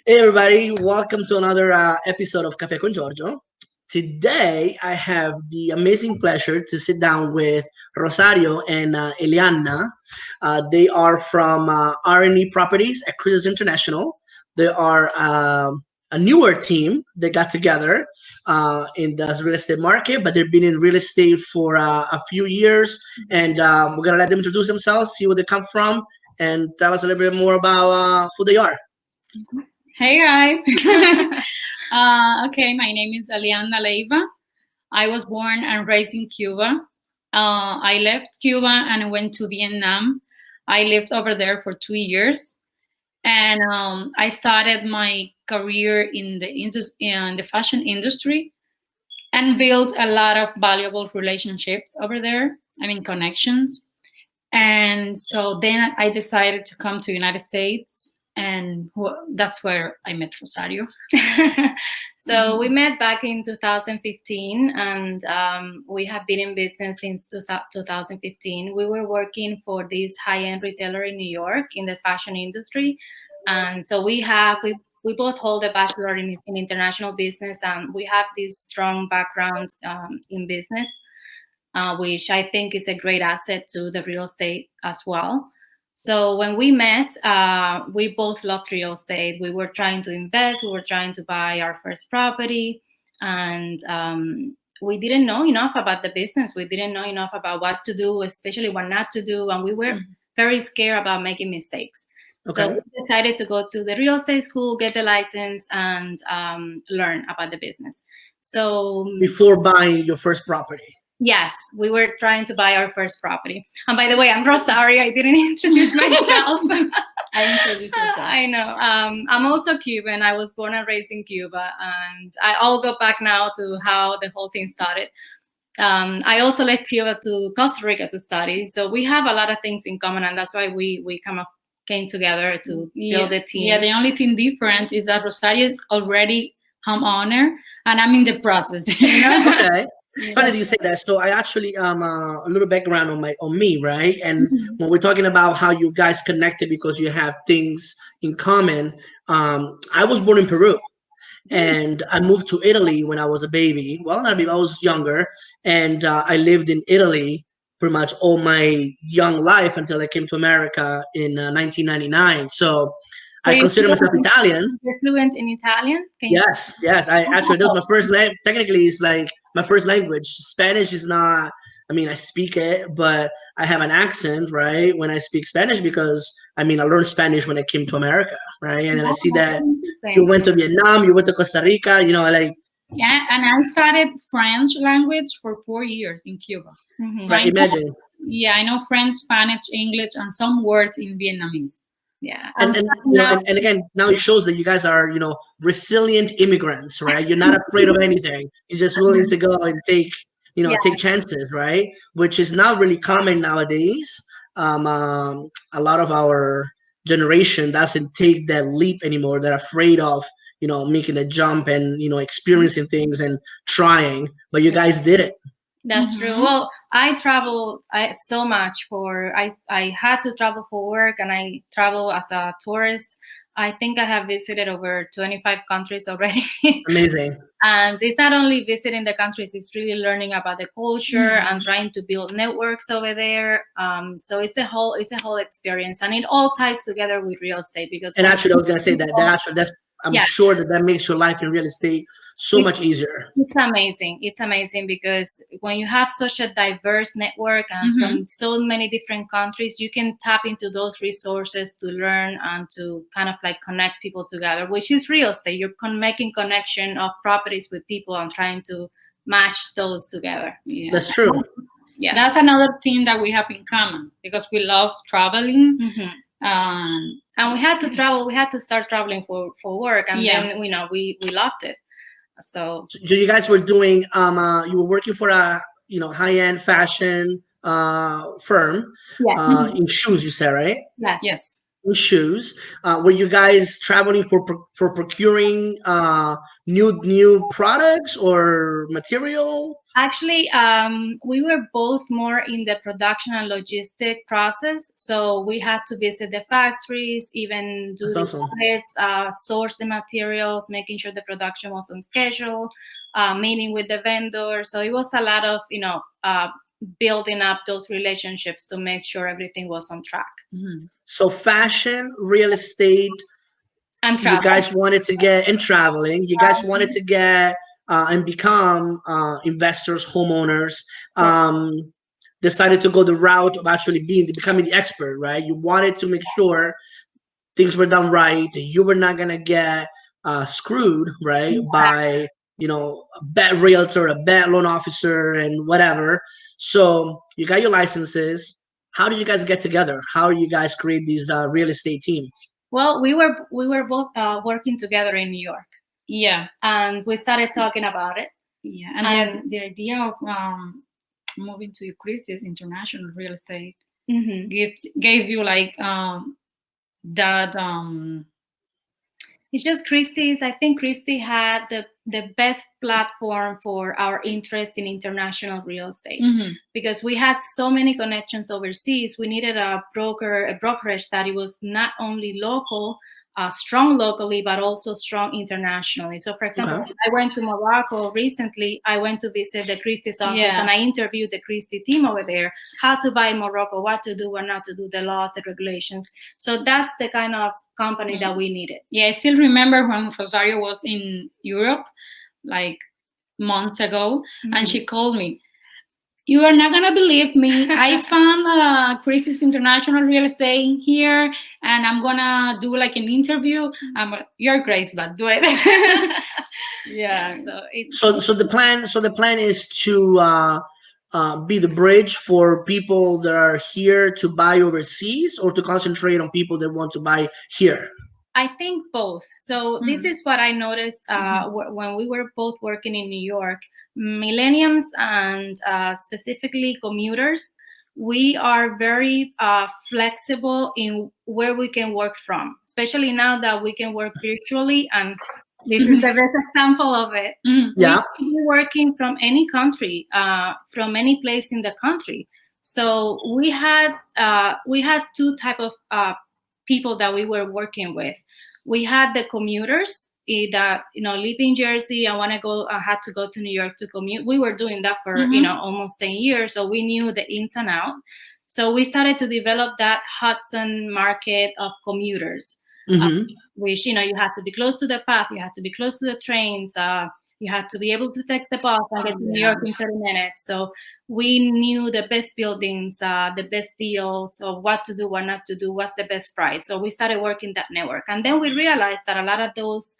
Hey everybody, welcome to another episode of Café con Giorgio. Today I have the amazing pleasure to sit down with Rosario and Elianna. They are from R&E Properties at Christie International. They are a newer team. They got together in the real estate market, but they've been in real estate for a few years. And we're going to let them introduce themselves, see where they come from, and tell us a little bit more about who they are. Hey guys. Okay, my name is Elianna Leyva. I was born and raised in Cuba. I left Cuba and went to Vietnam. I lived over there for 2 years, and I started my career in the fashion industry and built a lot of valuable relationships over there. I mean, connections. And so then I decided to come to United States, and that's where I met Rosario. So we met back in 2015, and we have been in business since 2015. We were working for this high-end retailer in New York in the fashion industry, and so we both hold a bachelor in international business, and we have this strong background in business. Which I think is a great asset to the real estate as well. So when we met, we both loved real estate. We were trying to invest, we were trying to buy our first property, and we didn't know enough about the business. We didn't know enough about what to do, especially what not to do, and we were very scared about making mistakes. Okay. So we decided to go to the real estate school, get the license, and learn about the business. So before buying your first property. Yes, we were trying to buy our first property. And by the way, I'm Rosario. I didn't introduce myself. I introduced yourself. I know. I'm also Cuban. I was born and raised in Cuba. And I'll go back now to how the whole thing started. I also left Cuba to Costa Rica to study. So we have a lot of things in common. And that's why we came together to build a team. Yeah, the only thing different is that Rosario is already homeowner and I'm in the process. Okay. Funny that you say that. So I actually a little background on me, right? And when we're talking about how you guys connected because you have things in common, I was born in Peru, and I moved to Italy when I was a baby. Well, not a baby, I was younger, and I lived in Italy pretty much all my young life until I came to America in 1999. So I consider myself Italian. You're fluent in Italian? Yes. I actually, that was my first language. Technically, it's like my first language. Spanish is not, I mean, I speak it, but I have an accent, right, when I speak Spanish because, I mean, I learned Spanish when I came to America, right? And then I see that you went to Vietnam, you went to Costa Rica, like. Yeah, and I studied French language for 4 years in Cuba. So imagine. I know French, Spanish, English, and some words in Vietnamese. Yeah. And again, now it shows that you guys are, resilient immigrants, right? You're not afraid of anything. You're just willing to go and take chances, right? Which is not really common nowadays. A lot of our generation doesn't take that leap anymore. They're afraid of, making a jump and, experiencing things and trying. But you guys did it. That's true. Well, I travel so much I had to travel for work, and I travel as a tourist. I think I have visited over 25 countries already. Amazing. And it's not only visiting the countries, it's really learning about the culture and trying to build networks over there. So it's a whole experience, and it all ties together with real estate because. And actually, I was gonna say that's. I'm sure that makes your life in real estate so much easier. It's amazing. It's amazing because when you have such a diverse network and from so many different countries, you can tap into those resources to learn and to kind of like connect people together, which is real estate. You're making connection of properties with people and trying to match those together. Yeah. That's true. Yeah, that's another thing that we have in common because we love traveling. And we had to travel. We had to start traveling for work, and then we loved it. So you guys were doing you were working for a high-end fashion firm in shoes, you said, right? Yes. shoes. Were you guys traveling for procuring new products or material? Actually, we were both more in the production and logistic process. So we had to visit the factories, even do That's the awesome. audits, source the materials, making sure the production was on schedule, meeting with the vendor. So it was a lot of, building up those relationships to make sure everything was on track. Mhm. So fashion, real estate, And you travel. guys wanted to get in traveling. You guys wanted to get and become investors, homeowners. Decided to go the route of actually becoming the expert, right? You wanted to make sure things were done right. You were not gonna get screwed, right, by a bad realtor, a bad loan officer, and whatever. So you got your licenses. How did you guys get together? How do you guys create these real estate team? Well, we were both working together in New York, Yeah, and we started talking about it. yeah, and And the idea of moving to Christie's international real estate mhm. gave you like that It's just Christie's. I think Christie had the best platform for our interest in international real estate, because we had so many connections overseas. We needed a brokerage that it was not only local, strong locally, but also strong internationally. So, for example, Okay. I went to Morocco recently. I went to visit the Christie's office, Yeah. and I interviewed the Christie team over there, how to buy in Morocco, what to do, what not to do, the laws, the regulations. So that's the kind of company that we needed. Yeah, I still remember when Rosario was in Europe, like months ago, and she called me. You are not gonna believe me. I found Christie's International Real Estate here, and I'm gonna do like an interview. You're crazy, but do it. Yeah. So the plan is to be the bridge for people that are here to buy overseas, or to concentrate on people that want to buy here. I think both. So this is what I noticed when we were both working in New York. Millennials and specifically commuters, we are very flexible in where we can work from, especially now that we can work virtually. And this is the best example of it. Yeah. We can be working from any country, from any place in the country. So we had two type of people that we were working with. We had the commuters that live in Jersey. I want to go. I had to go to New York to commute. We were doing that for almost 10 years, so we knew the ins and outs. So we started to develop that Hudson market of commuters, which you had to be close to the path, you had to be close to the trains. You had to be able to take the bus and get to New York in 30 minutes. So we knew the best buildings, the best deals of what to do, what not to do, what's the best price. So we started working that network. And then we realized that a lot of those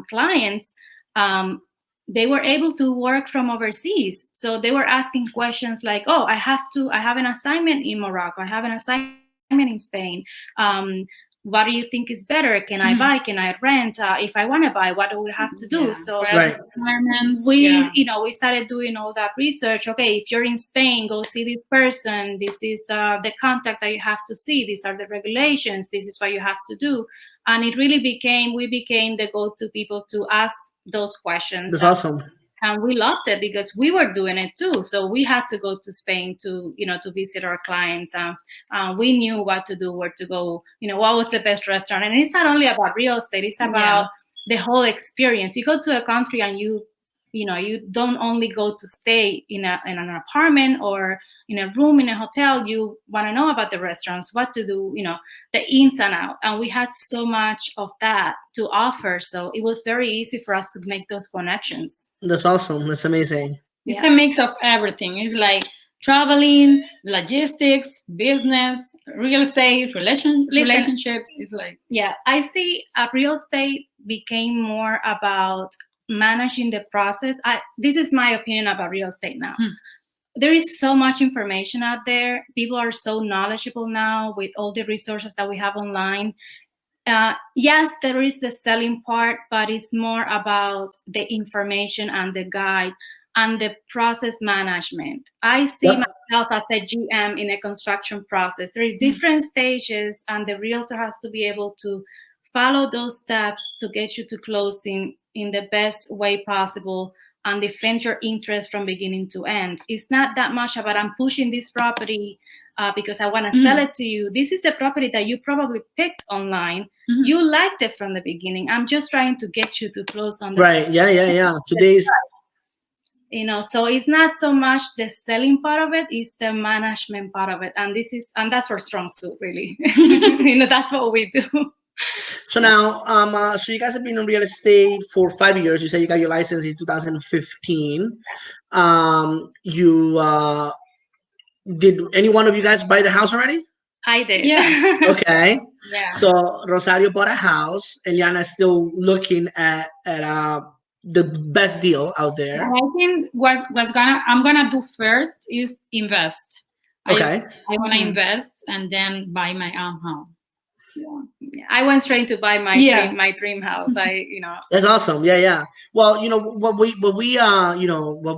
clients, they were able to work from overseas. So they were asking questions like, oh, I have an assignment in Morocco. I have an assignment in Spain. What do you think is better? Can I buy? Can I rent? If I want to buy, what do we have to do? So we started doing all that research. Okay, if you're in Spain, go see this person. This is the contact that you have to see. These are the regulations. This is what you have to do. And it really we became the go-to people to ask those questions. That's awesome. And we loved it because we were doing it too. So we had to go to Spain to visit our clients. We knew what to do, where to go, what was the best restaurant. And it's not only about real estate, it's about the whole experience. You go to a country and you don't only go to stay in an apartment or in a room in a hotel. You want to know about the restaurants, what to do, the ins and outs. And we had so much of that to offer. So it was very easy for us to make those connections. That's awesome. That's amazing. It's a mix of everything. It's like traveling, logistics, business, real estate, relationships. It's like, I see real estate became more about managing the process. This is my opinion about real estate now. There is so much information out there. People are so knowledgeable now with all the resources that we have online. Yes, there is the selling part, but it's more about the information and the guide. and the process management. I see myself as a GM in a construction process. There is different stages, and the realtor has to be able to follow those steps to get you to closing in the best way possible and defend your interest from beginning to end. It's not that much about I'm pushing this property because I want to sell it to you. This is the property that you probably picked online. You liked it from the beginning. I'm just trying to get you to close on the right. Yeah. Today's, so it's not so much the selling part of it, it's the management part of it, and that's our strong suit, really. That's what we do. So now, so you guys have been in real estate for 5 years. You said you got your license in 2015. Did any one of you guys buy the house already? I did. Yeah. Okay. Yeah. So Rosario bought a house. Elianna is still looking at the best deal out there. What I think I'm gonna do first is invest. Okay. I want to invest and then buy my own home. Yeah. I went straight to buy my dream house. That's awesome. Yeah. Well, what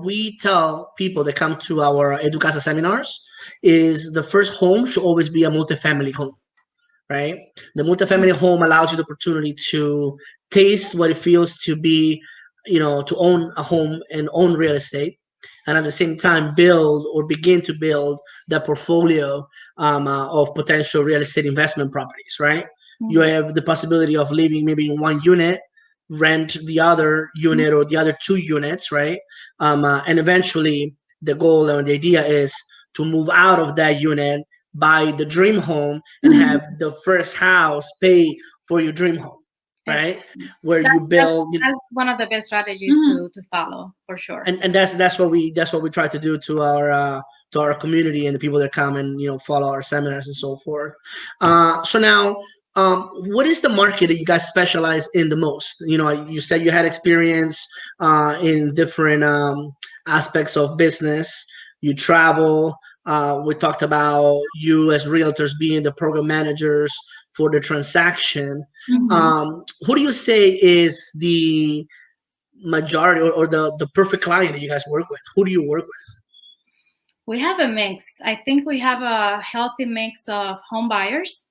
we tell people that come to our Educasa seminars is the first home should always be a multifamily home, right? The multifamily home allows you the opportunity to taste what it feels to be, to own a home and own real estate, and at the same time build or begin to build the portfolio of potential real estate investment properties, right? You have the possibility of living maybe in one unit, rent the other unit or the other 2 units, right? And eventually the goal and the idea is to move out of that unit, buy the dream home, and have the first house pay for your dream home, right? Where you build. That's one of the best strategies to follow, for sure. And that's what we try to do to our community and the people that come and follow our seminars and so forth. So now, what is the market that you guys specialize in the most? You said you had experience in different aspects of business. You travel. We talked about you as realtors being the program managers for the transaction. Who do you say is the majority or the perfect client that you guys work with? Who do you work with? We have a mix. I think we have a healthy mix of home buyers,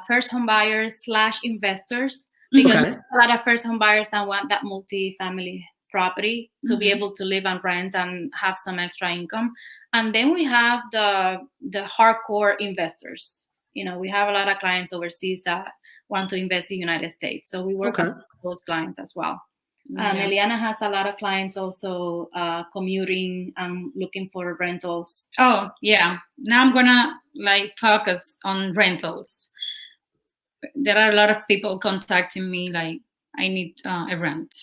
first home buyers / investors, because a lot of first home buyers that want that multi-family property to be able to live and rent and have some extra income. And then we have the hardcore investors. We have a lot of clients overseas that want to invest in the United States. So we work with those clients as well. And Elianna has a lot of clients also commuting and looking for rentals. Oh, yeah. Now I'm gonna focus on rentals. There are a lot of people contacting me like, I need a rent.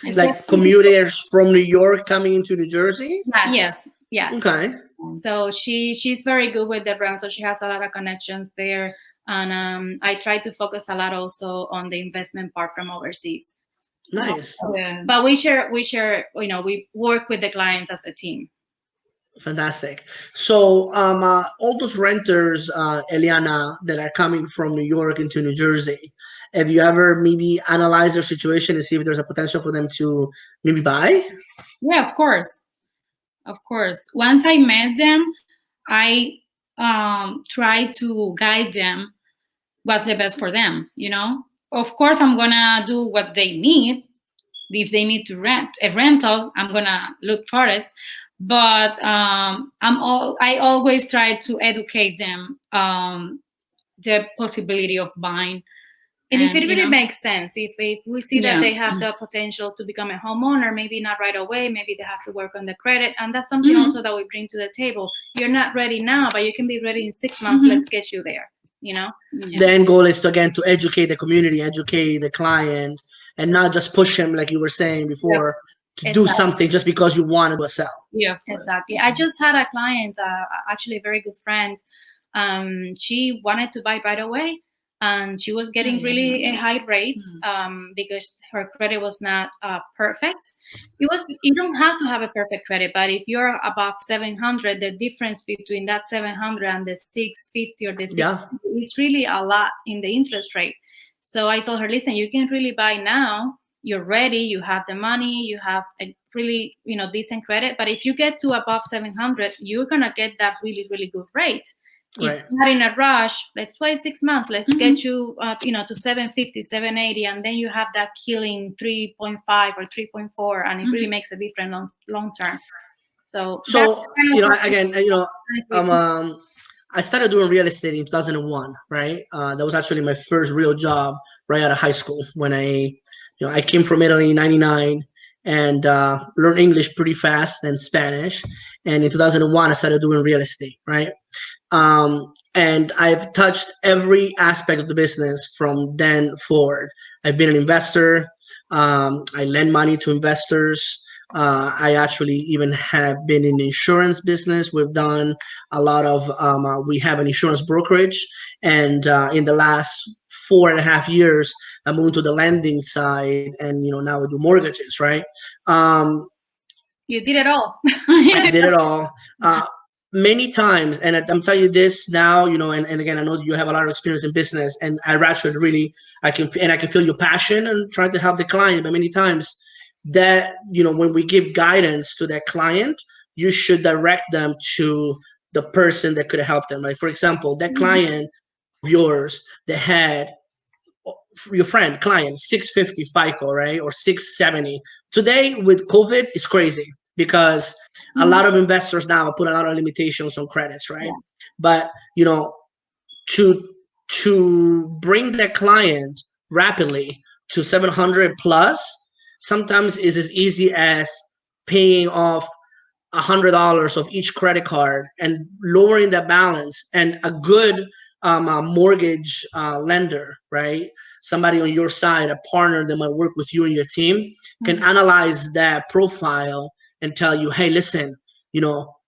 Like commuters from New York coming into New Jersey? Yes. Okay. So she's very good with the rental. She has a lot of connections there. And I try to focus a lot also on the investment part from overseas. Nice. But we share, we work with the clients as a team. Fantastic. So all those renters, Elianna, that are coming from New York into New Jersey, have you ever maybe analyzed their situation and see if there's a potential for them to maybe buy? Yeah, of course. Once I met them, I try to guide them what's the best for them, Of course, I'm gonna do what they need. If they need to rent a rental, I'm gonna look for it. But I always try to educate them the possibility of buying. And if it really makes sense, if we see that they have the potential to become a homeowner, maybe not right away, maybe they have to work on the credit. And that's something also that we bring to the table. You're not ready now, but you can be ready in 6 months. Let's get you there. The end goal is to educate the community, educate the client, and not just push him like you were saying before to do something just because you want to sell. Yeah, exactly. I just had a client, actually a very good friend. She wanted to buy right away, and she was getting really a high rate because her credit was not perfect. You don't have to have a perfect credit, but if you're above 700, the difference between that 700 and the 650 or the 650, it's really a lot in the interest rate. So I told her, listen, you can really buy now. You're ready. You have the money. You have a really, decent credit. But if you get to above 700, you're gonna get that really, really good rate. If Right. you're not in a rush, let's wait 6 months. Let's get you, to 750, 780, and then you have that killing 3.5 or 3.4, and it really makes a difference long term. So again, I started doing real estate in 2001, right? That was actually my first real job right out of high school when I came from Italy in 99 and learned English pretty fast and Spanish. And in 2001, I started doing real estate, right? And I've touched every aspect of the business from then forward. I've been an investor. I lend money to investors. I actually even have been in the insurance business. We've done a lot of, we have an insurance brokerage. And in the last 4.5 years, I moved to the lending side and, now we do mortgages, right? You did it all. I did it all. Many times, and I'm telling you this now, and again, I know you have a lot of experience in business, and I actually really, I can feel your passion and trying to help the client. But many times, that when we give guidance to that client, you should direct them to the person that could help them. Like for example, that client of yours that had your friend client 650 FICO, right, or 670. Today with COVID, it's crazy because a lot of investors now put a lot of limitations on credits, right? But to bring that client rapidly to 700 plus sometimes is as easy as paying off $100 of each credit card and lowering that balance. And a good mortgage lender, right, somebody on your side, a partner that might work with you and your team, can analyze that profile and tell you, hey, listen,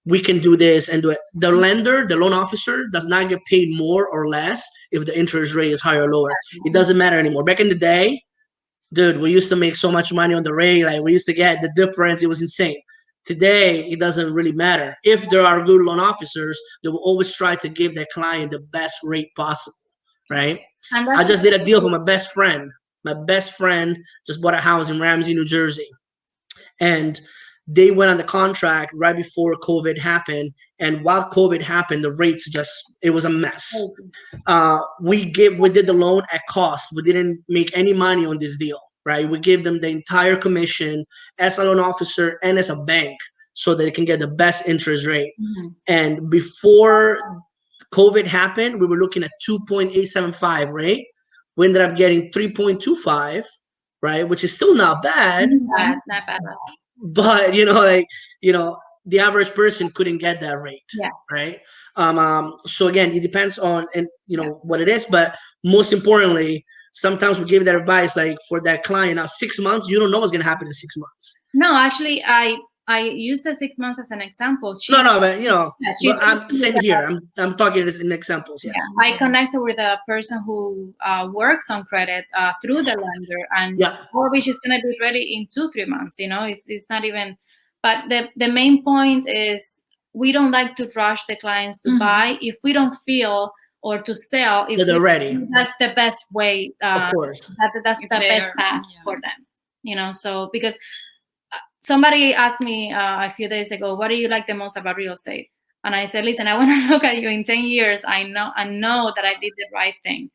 we can do this and do it. The lender, the loan officer, does not get paid more or less if the interest rate is higher or lower. It doesn't matter anymore. Back in the day, dude, we used to make so much money on the rate. Like we used to get the difference. It was insane. Today, it doesn't really matter. If there are good loan officers, they will always try to give their client the best rate possible, right? I just did a deal for my best friend. My best friend just bought a house in Ramsey, New Jersey. And they went on the contract right before COVID happened. And while COVID happened, the rates it was a mess. We did the loan at cost. We didn't make any money on this deal, right? We gave them the entire commission as a loan officer and as a bank so that they can get the best interest rate. And before COVID happened, we were looking at 2.875 rate. We ended up getting 3.25, right? Which is still not bad. Not bad at all. But the average person couldn't get that rate, right? So again, it depends on what it is, but most importantly, sometimes we give that advice like for that client. Now 6 months, you don't know what's gonna happen in 6 months. No, actually, I use the 6 months as an example. But I'm saying here, I'm talking as in examples. Yes. Yeah, I connected with a person who works on credit through the lender, and mortgage is gonna be ready in 2-3 months. It's not even. But the main point is we don't like to rush the clients to buy if we don't feel, or to sell if they're ready. That's the best way. Of course. That's the best path for them. So because. Somebody asked me a few days ago, what do you like the most about real estate? And I said, listen, I want to look at you in 10 years. I know that I did the right thing.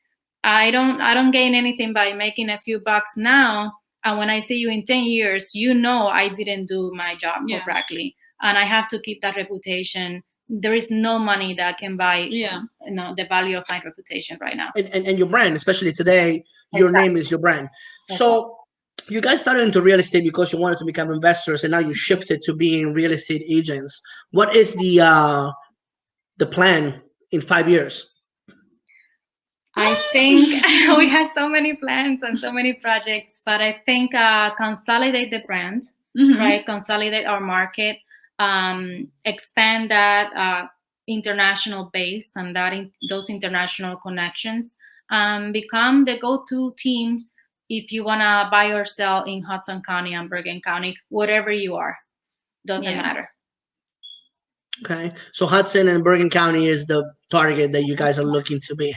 I don't gain anything by making a few bucks now. And when I see you in 10 years, I didn't do my job correctly. And I have to keep that reputation. There is no money that can buy the value of my reputation right now. And your brand, especially today, your name is your brand. So you guys started into real estate because you wanted to become investors, and now you shifted to being real estate agents. What is the plan in 5 years? I think we have so many plans and so many projects, but I think consolidate the brand, right? Consolidate our market, expand that international base and those international connections, become the go-to team if you want to buy or sell in Hudson County and Bergen County, whatever you are, doesn't matter. Okay. So Hudson and Bergen County is the target that you guys are looking to be.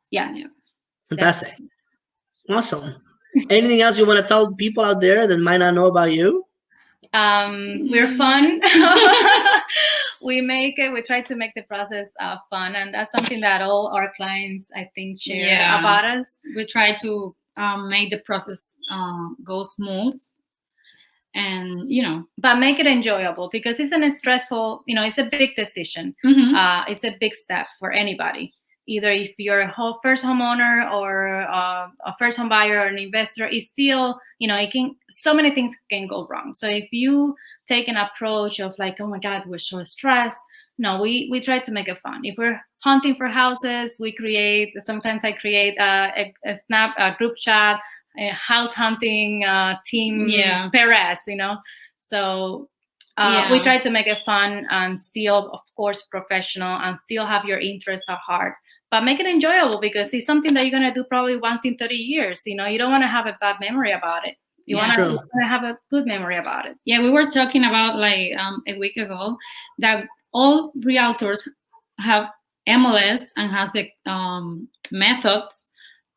Yes. Fantastic. Awesome. Anything else you want to tell people out there that might not know about you? We're fun. We try to make the process fun, and that's something that all our clients, I think, share about us. We try to make the process go smooth, and but make it enjoyable, because it's a stressful, it's a big decision. It's a big step for anybody. Either if you're a first homeowner or a first home buyer or an investor, it's still, so many things can go wrong. So if you take an approach of like, oh my God, we're so stressed. No, we try to make it fun. If we're hunting for houses, sometimes I create a group chat, a house hunting team, Perez, So we try to make it fun and still, of course, professional, and still have your interest at heart. But make it enjoyable, because it's something that you're going to do probably once in 30 years. You don't want to have a bad memory about it. You want to have a good memory about it. Yeah, we were talking about like a week ago that all realtors have MLS and has the methods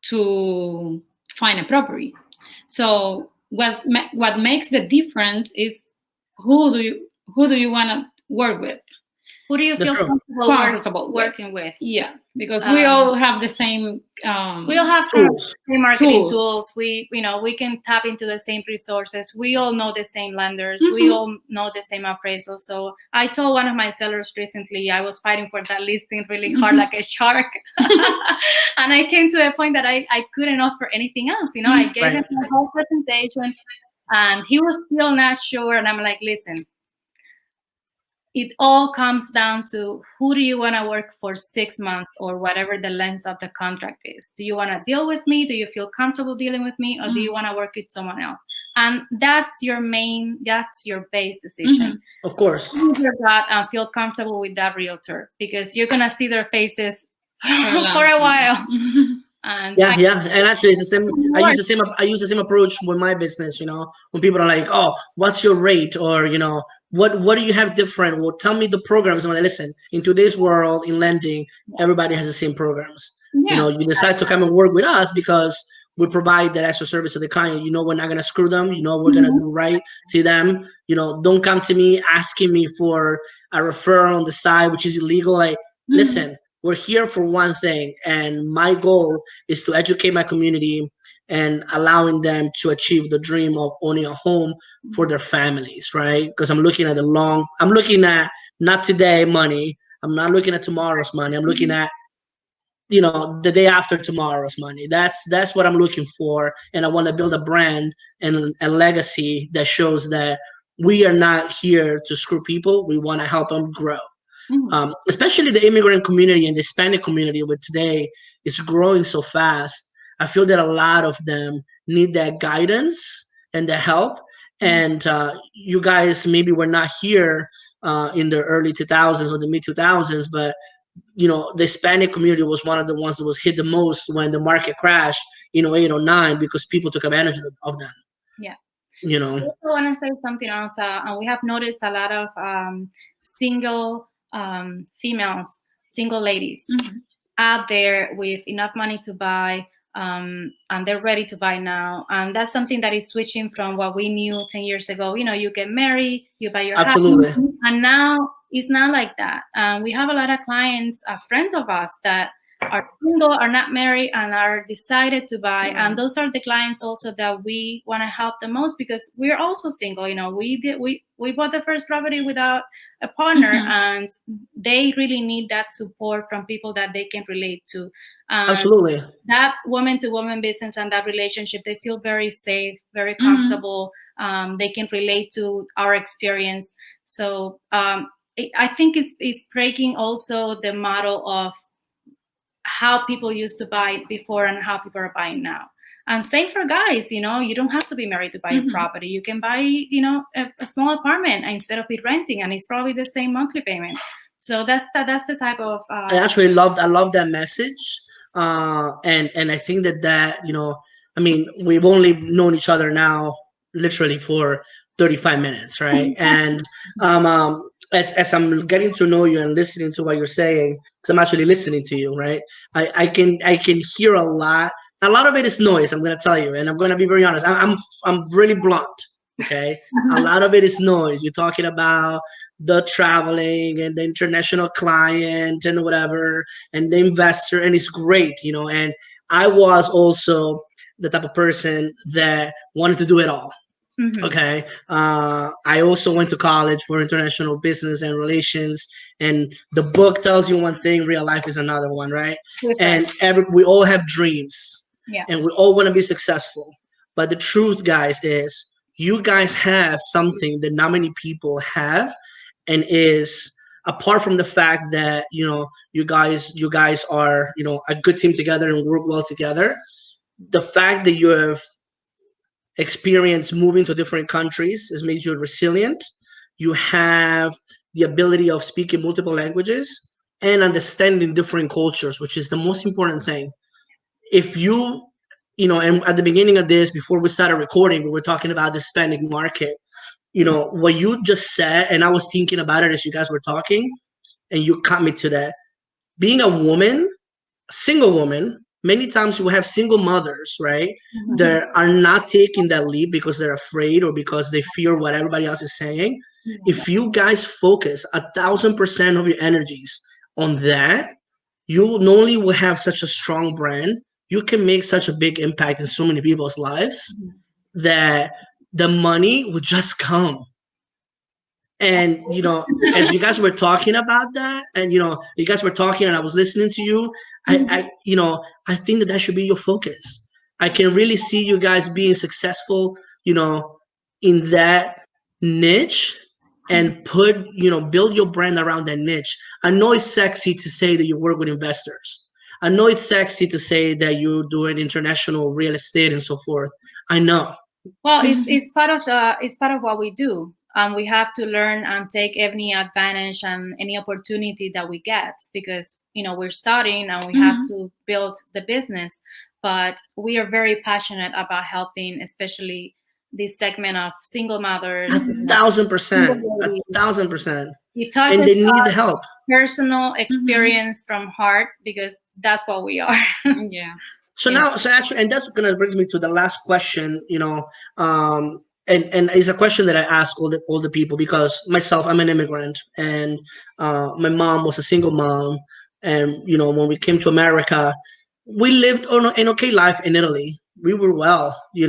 to find a property. So what makes the difference is who do you want to work with? Who do you feel comfortable working with? Yeah, because we all have the same. We all have tools. Same marketing tools. We can tap into the same resources. We all know the same lenders. We all know the same appraisals. So I told one of my sellers recently, I was fighting for that listing really hard, like a shark, and I came to a point that I couldn't offer anything else. I gave him the whole presentation, and he was still not sure. And I'm like, listen. It all comes down to who do you want to work for 6 months or whatever the length of the contract is. Do you want to deal with me? Do you feel comfortable dealing with me? Or do you want to work with someone else? And that's your base decision. Of course. Use your gut and feel comfortable with that realtor, because you're going to see their faces for a while. And and actually it's the same. I use the same approach with my business. When people are like, "Oh, what's your rate?" or what do you have different? Well, tell me the programs. I'm like, listen, in today's world in lending, everybody has the same programs. You decide to come and work with us because we provide that extra service to the client. We're not gonna screw them. We're gonna do right to them. Don't come to me asking me for a referral on the side, which is illegal. Like, listen. We're here for one thing, and my goal is to educate my community and allowing them to achieve the dream of owning a home for their families, right? Because I'm looking at not today money. I'm not looking at tomorrow's money. I'm looking at the day after tomorrow's money. That's what I'm looking for, and I want to build a brand and a legacy that shows that we are not here to screw people. We want to help them grow. Especially the immigrant community and the Hispanic community, which today is growing so fast. I feel that a lot of them need that guidance and the help. And you guys maybe were not here in the early 2000s or the mid 2000s, but the Hispanic community was one of the ones that was hit the most when the market crashed in 08, 09, because people took advantage of them. Yeah. I also want to say something else. We have noticed a lot of single females, single ladies out there with enough money to buy, and they're ready to buy now. And that's something that is switching from what we knew 10 years ago. You get married, you buy your house, and now it's not like that. We have a lot of clients, friends of us that are single, are not married, and are decided to buy. And those are the clients also that we want to help the most, because we're also single. We bought the first property without a partner, and they really need that support from people that they can relate to. Absolutely. That woman-to-woman business and that relationship, they feel very safe, very comfortable. They can relate to our experience. So I think it's breaking also the model of how people used to buy before and how people are buying now. And same for guys, you don't have to be married to buy a property. You can buy, a small apartment instead of be renting, and it's probably the same monthly payment. So that's the type of. I love that message, and I think that we've only known each other now literally for 35 minutes, right? And as I'm getting to know you and listening to what you're saying, because I'm actually listening to you, right? I can hear a lot. A lot of it is noise, I'm gonna tell you, and I'm gonna be very honest. I'm really blunt. Okay, a lot of it is noise. You're talking about the traveling and the international client and whatever, and the investor, and it's great, And I was also the type of person that wanted to do it all. Mhm. Okay. I also went to college for international business and relations, and the book tells you one thing, real life is another one, right? And we all have dreams, Yeah. and we all want to be successful. But the truth, guys, is you guys have something that not many people have, and is apart from the fact that you guys are a good team together and work well together. The fact that you have experience moving to different countries has made you resilient. You have the ability of speaking multiple languages and understanding different cultures, which is the most important thing. If and at the beginning of this, before we started recording, we were talking about the Hispanic market. What you just said, and I was thinking about it as you guys were talking, and you caught me to that. Being a woman, single woman, many times we have single mothers, right? Mhm. That are not taking that leap because they're afraid or because they fear what everybody else is saying. If you guys focus 1,000% of your energies on that, you not only will have such a strong brand, you can make such a big impact in so many people's lives that the money will just come. And as you guys were talking about that, and you guys were talking and I was listening to you, I think that should be your focus. I can really see you guys being successful, in that niche, and build your brand around that niche. I know it's sexy to say that you work with investors. I know it's sexy to say that you do an international real estate and so forth. I know. Well, it's part of what we do. We have to learn and take any advantage and any opportunity that we get, because we're starting and we have to build the business. But we are very passionate about helping, especially this segment of single mothers. 1,000%. 1,000%. You talk And they need about the help. personal experience from heart, because that's what we are. Yeah. So actually, and that's gonna brings me to the last question. And it's a question that I ask all the people, because myself, I'm an immigrant, and my mom was a single mom, and when we came to America, we lived on an okay life in Italy. We were well, we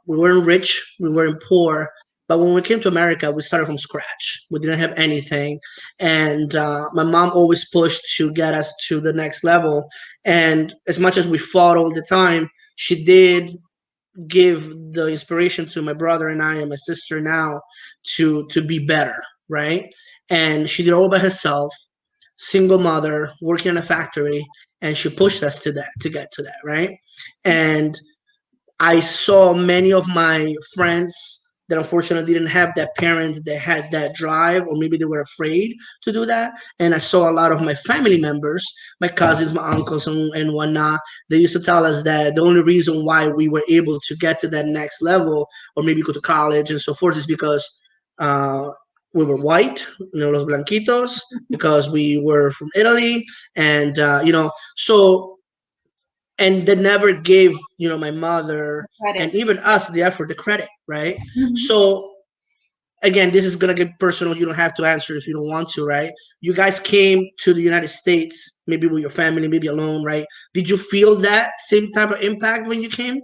weren't rich, we weren't poor, but when we came to America, we started from scratch. We didn't have anything, and my mom always pushed to get us to the next level. And as much as we fought all the time, she did give the inspiration to my brother and I and my sister now to be better, right? And she did all by herself, single mother, working in a factory, and she pushed us to get to that, right? And I saw many of my friends that unfortunately didn't have that parent that had that drive, or maybe they were afraid to do that. And I saw a lot of my family members, my cousins, my uncles, and whatnot. They used to tell us that the only reason why we were able to get to that next level, or maybe go to college and so forth, is because we were white, los blanquitos, because we were from Italy, and so. And they never gave my mother and even us the effort, the credit, right? So again, this is gonna get personal. You don't have to answer if you don't want to, right? You guys came to the United States, maybe with your family, maybe alone, right? Did you feel that same type of impact when you came?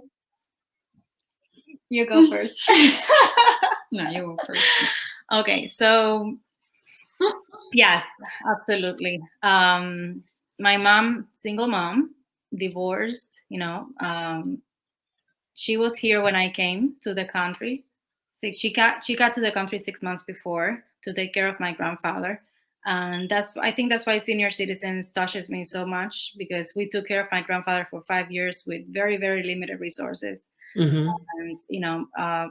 You go first. No, you go first. Okay, so yes, absolutely. My mom, single mom, divorced. She was here when I came to the country. She got to the country 6 months before to take care of my grandfather, and I think that's why senior citizens touches me so much, because we took care of my grandfather for 5 years with very, very limited resources. Mm-hmm. And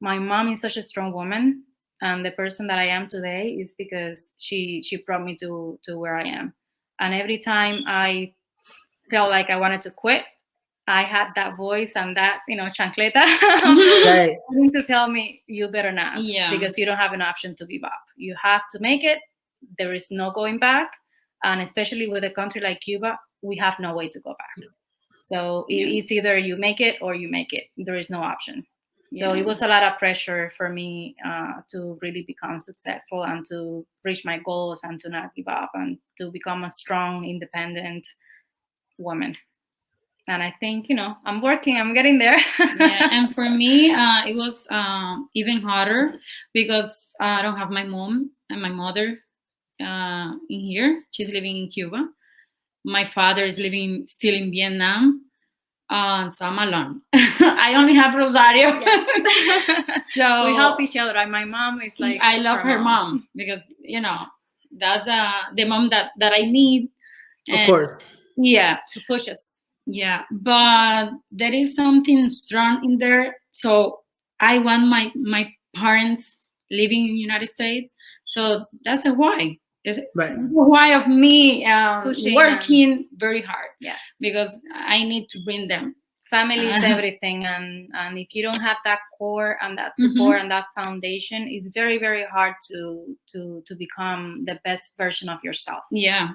my mom is such a strong woman, and the person that I am today is because she brought me to where I am. And every time I felt like I wanted to quit, I had that voice and that, chancleta Right. to tell me, you better not, because you don't have an option to give up. You have to make it. There is no going back. And especially with a country like Cuba, we have no way to go back. So it's either you make it or you make it. There is no option. So it was a lot of pressure for me to really become successful and to reach my goals and to not give up and to become a strong, independent woman. And I think, I'm working, I'm getting there. Yeah, and for me, it was even harder because I don't have my mom and my mother in here. She's living in Cuba. My father is living still in Vietnam. So I'm alone. I only have Rosario. Yes. So we help each other. My mom is like, I love her mom because that's the mom that I need. Of course. Yeah, to push us. Yeah, but there is something strong in there. So I want my parents living in the United States. So that's a why. It's Right. a why of me working very hard. Yes, because I need to bring them. Family is everything, and if you don't have that core and that support and that foundation, it's very, very hard to become the best version of yourself. Yeah.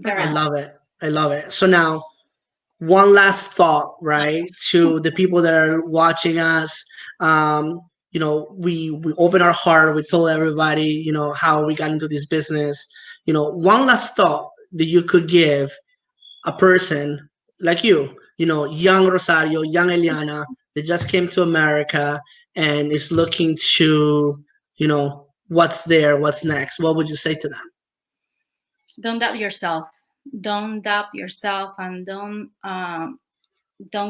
I love it. So now, one last thought, right, to the people that are watching us. We open our heart. We told everybody, how we got into this business. One last thought that you could give a person like you, young Rosario, young Elianna, that just came to America and is looking to, what's there, what's next. What would you say to them? Don't doubt yourself. Don't doubt yourself, and don't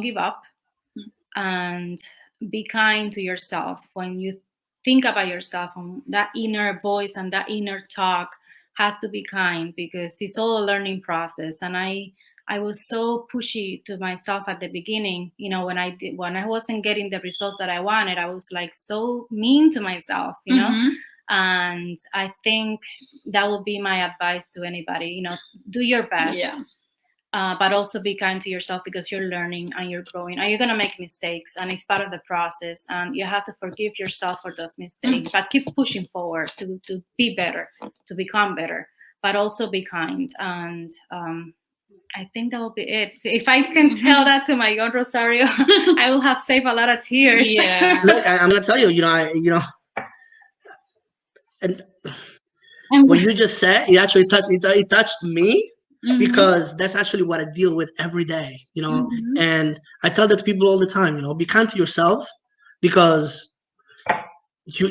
give up. And be kind to yourself when you think about yourself. And that inner voice and that inner talk has to be kind, because it's all a learning process. And I was so pushy to myself at the beginning. When I wasn't getting the results that I wanted, I was like so mean to myself. And I think that would be my advice to anybody. Do your best. But also be kind to yourself, because you're learning and you're growing and you're going to make mistakes, and it's part of the process, and you have to forgive yourself for those mistakes, but keep pushing forward to be better, to become better, but also be kind. And I think that will be it. If I can tell that to my young Rosario, I will have saved a lot of tears. Yeah. Look, I'm going to tell you, and what you just said, it actually touched me. Because that's actually what I deal with every day, and I tell that to people all the time, be kind to yourself, because you're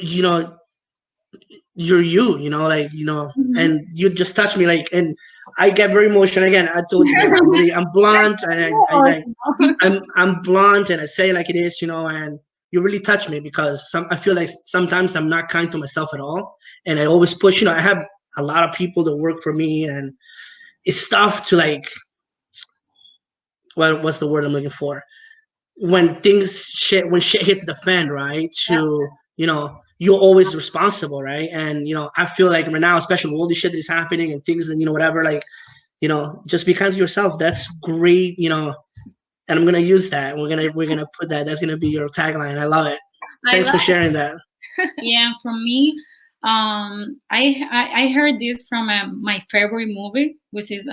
and you just touch me, and I get very emotional. Again, I told you, I'm blunt, and I'm blunt, and I say it like it is, and you really touch me, because I feel like sometimes I'm not kind to myself at all, and I always push. I have a lot of people that work for me, and it's tough to what's the word I'm looking for? When shit hits the fan, right? You're always responsible, right? And I feel like right now, especially with all the shit that is happening and things that whatever, just be kind to yourself. That's great, and I'm gonna use that. We're gonna put that. That's gonna be your tagline. I love it. Thanks for sharing that. Yeah, for me, I heard this from my favorite movie, which is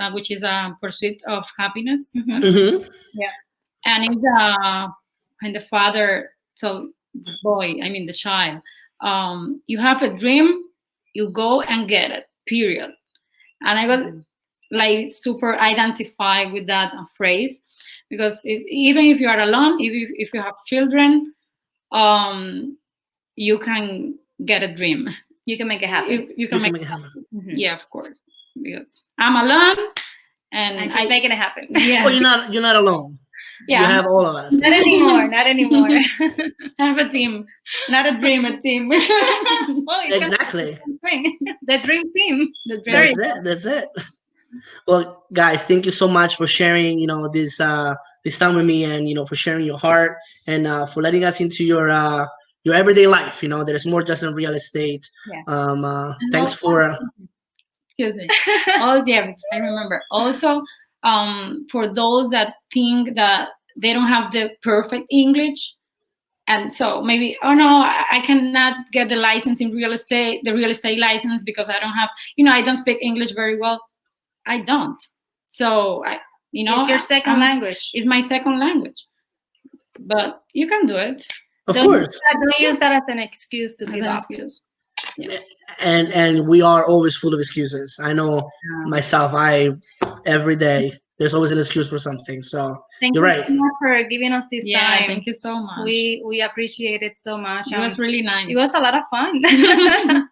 Pursuit of Happiness. Yeah, and it's when the father told the boy, I mean the child, you have a dream, you go and get it. Period. And I was super identified with that phrase, because even if you are alone, if you have children, you can get a dream. You can make it happen. You can make it happen. Yeah, of course. Because I'm alone, and she's making it happen. Yeah. Well, you're not alone. Yeah. You have all of us. Not anymore. I have a team, not a dream, a team. Exactly. The dream team. That's it. Well, guys, thank you so much for sharing, this time with me, and for sharing your heart, and for letting us into your everyday life. There's more just in real estate. Yeah. Thanks for. Excuse me. Because I remember. Also, for those that think that they don't have the perfect English, and so maybe, oh no, I cannot get the license in real estate, the real estate license, because I don't have, I don't speak English very well. I don't. So it's your second language. It's my second language. But you can do it. Of Don't course. don't use that as an excuse to As give an up. excuse. Yeah. And we are always full of excuses. I know myself. Every day there's always an excuse for something. So Thank you're you right. so much for giving us this Yeah, time. thank you so much. We appreciate it so much. It was really nice. It was a lot of fun.